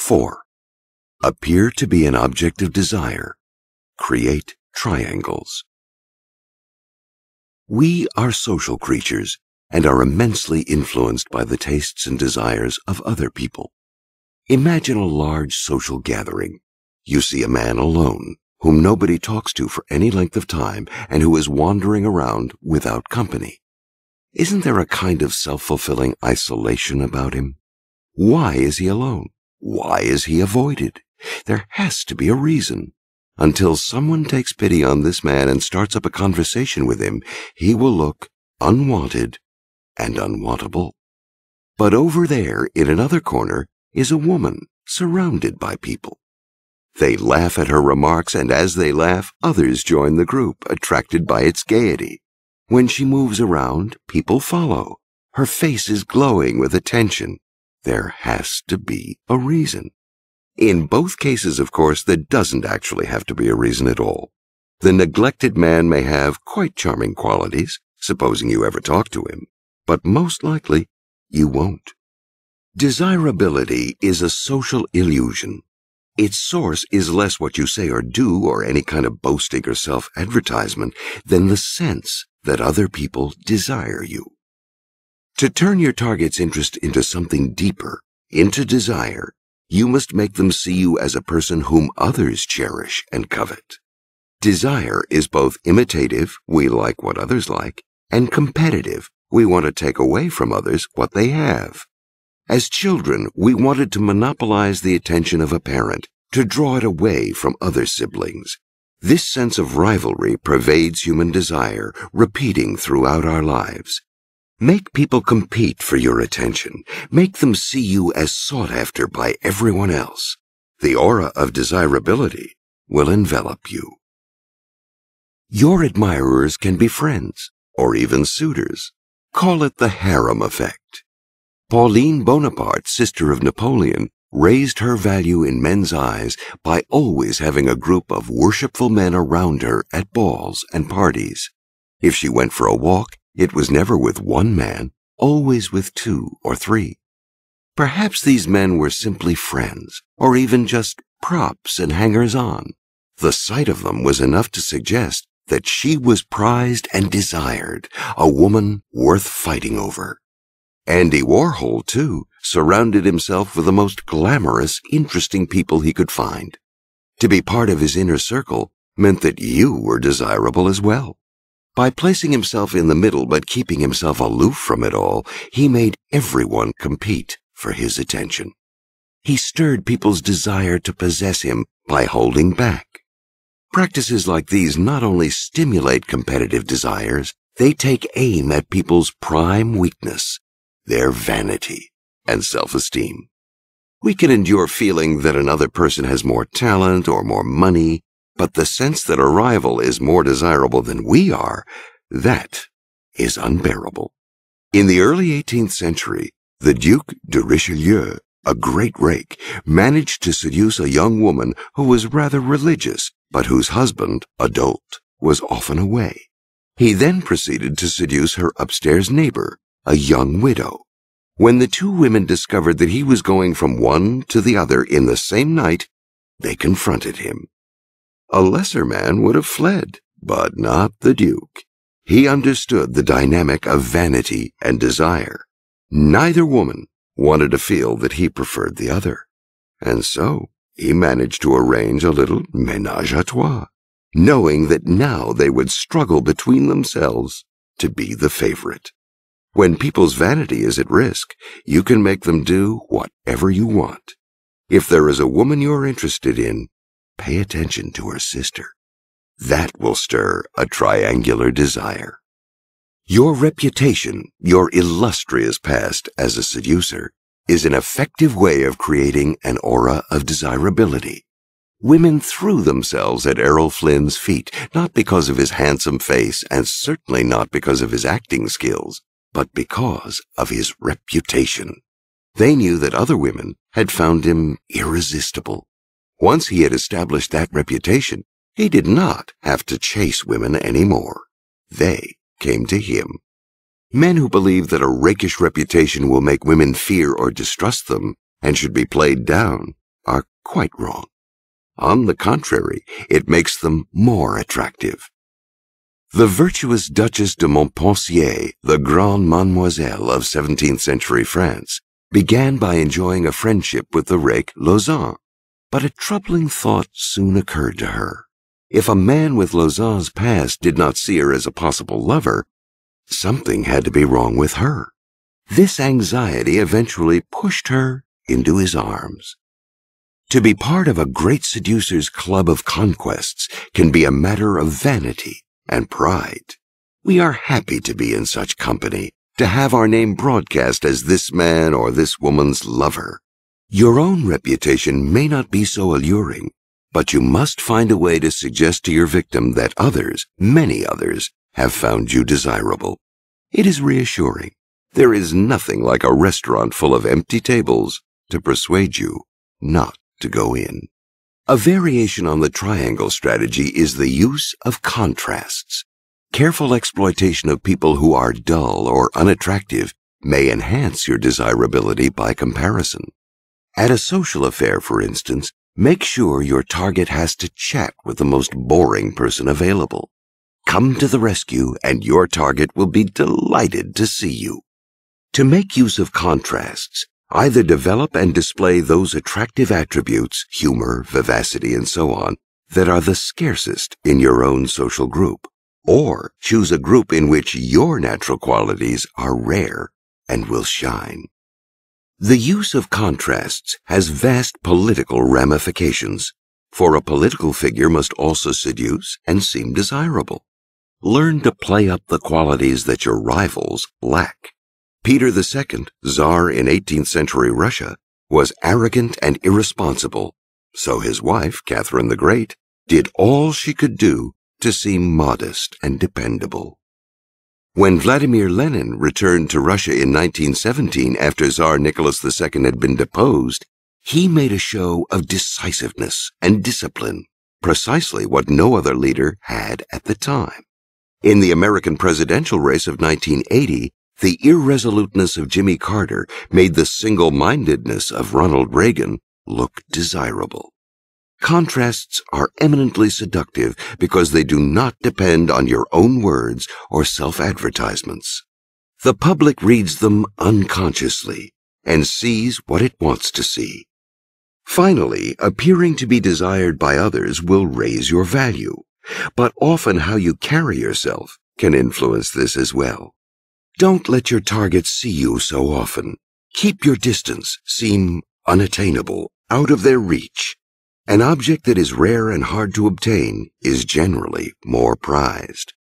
4. Appear to be an object of desire. Create triangles. We are social creatures and are immensely influenced by the tastes and desires of other people. Imagine a large social gathering. You see a man alone, whom nobody talks to for any length of time and who is wandering around without company. Isn't there a kind of self-fulfilling isolation about him? Why is he alone? Why is he avoided? There has to be a reason. Until someone takes pity on this man and starts up a conversation with him, he will look unwanted and unwantable. But over there, in another corner, is a woman surrounded by people. They laugh at her remarks, and as they laugh, others join the group, attracted by its gaiety. When she moves around, people follow. Her face is glowing with attention. There has to be a reason. In both cases, of course, there doesn't actually have to be a reason at all. The neglected man may have quite charming qualities, supposing you ever talk to him, but most likely you won't. Desirability is a social illusion. Its source is less what you say or do or any kind of boasting or self-advertisement than the sense that other people desire you. To turn your target's interest into something deeper, into desire, you must make them see you as a person whom others cherish and covet. Desire is both imitative, we like what others like, and competitive, we want to take away from others what they have. As children, we wanted to monopolize the attention of a parent, to draw it away from other siblings. This sense of rivalry pervades human desire, repeating throughout our lives. Make people compete for your attention. Make them see you as sought after by everyone else. The aura of desirability will envelop you. Your admirers can be friends, or even suitors. Call it the harem effect. Pauline Bonaparte, sister of Napoleon, raised her value in men's eyes by always having a group of worshipful men around her at balls and parties. If she went for a walk, it was never with one man, always with 2 or 3. Perhaps these men were simply friends, or even just props and hangers-on. The sight of them was enough to suggest that she was prized and desired, a woman worth fighting over. Andy Warhol, too, surrounded himself with the most glamorous, interesting people he could find. To be part of his inner circle meant that you were desirable as well. By placing himself in the middle but keeping himself aloof from it all, he made everyone compete for his attention. He stirred people's desire to possess him by holding back. Practices like these not only stimulate competitive desires, they take aim at people's prime weakness, their vanity and self-esteem. We can endure feeling that another person has more talent or more money, but the sense that a rival is more desirable than we are, that is unbearable. In the early 18th century, the Duc de Richelieu, a great rake, managed to seduce a young woman who was rather religious, but whose husband, adult, was often away. He then proceeded to seduce her upstairs neighbor, a young widow. When the 2 women discovered that he was going from one to the other in the same night, they confronted him. A lesser man would have fled, but not the Duke. He understood the dynamic of vanity and desire. Neither woman wanted to feel that he preferred the other, and so he managed to arrange a little ménage à trois, knowing that now they would struggle between themselves to be the favorite. When people's vanity is at risk, you can make them do whatever you want. If there is a woman you're interested in, pay attention to her sister. That will stir a triangular desire. Your reputation, your illustrious past as a seducer, is an effective way of creating an aura of desirability. Women threw themselves at Errol Flynn's feet, not because of his handsome face and certainly not because of his acting skills, but because of his reputation. They knew that other women had found him irresistible. Once he had established that reputation, he did not have to chase women anymore. They came to him. Men who believe that a rakish reputation will make women fear or distrust them and should be played down are quite wrong. On the contrary, it makes them more attractive. The virtuous Duchess de Montpensier, the grande mademoiselle of 17th century France, began by enjoying a friendship with the rake Lauzun. But a troubling thought soon occurred to her. If a man with Lauzun's past did not see her as a possible lover, something had to be wrong with her. This anxiety eventually pushed her into his arms. To be part of a great seducer's club of conquests can be a matter of vanity and pride. We are happy to be in such company, to have our name broadcast as this man or this woman's lover. Your own reputation may not be so alluring, but you must find a way to suggest to your victim that others, many others, have found you desirable. It is reassuring. There is nothing like a restaurant full of empty tables to persuade you not to go in. A variation on the triangle strategy is the use of contrasts. Careful exploitation of people who are dull or unattractive may enhance your desirability by comparison. At a social affair, for instance, make sure your target has to chat with the most boring person available. Come to the rescue, and your target will be delighted to see you. To make use of contrasts, either develop and display those attractive attributes, humor, vivacity, and so on, that are the scarcest in your own social group, or choose a group in which your natural qualities are rare and will shine. The use of contrasts has vast political ramifications, for a political figure must also seduce and seem desirable. Learn to play up the qualities that your rivals lack. Peter II, Tsar in 18th century Russia, was arrogant and irresponsible, so his wife, Catherine the Great, did all she could do to seem modest and dependable. When Vladimir Lenin returned to Russia in 1917 after Tsar Nicholas II had been deposed, he made a show of decisiveness and discipline, precisely what no other leader had at the time. In the American presidential race of 1980, the irresoluteness of Jimmy Carter made the single-mindedness of Ronald Reagan look desirable. Contrasts are eminently seductive because they do not depend on your own words or self-advertisements. The public reads them unconsciously and sees what it wants to see. Finally, appearing to be desired by others will raise your value, but often how you carry yourself can influence this as well. Don't let your target see you so often. Keep your distance, seem unattainable, out of their reach. An object that is rare and hard to obtain is generally more prized.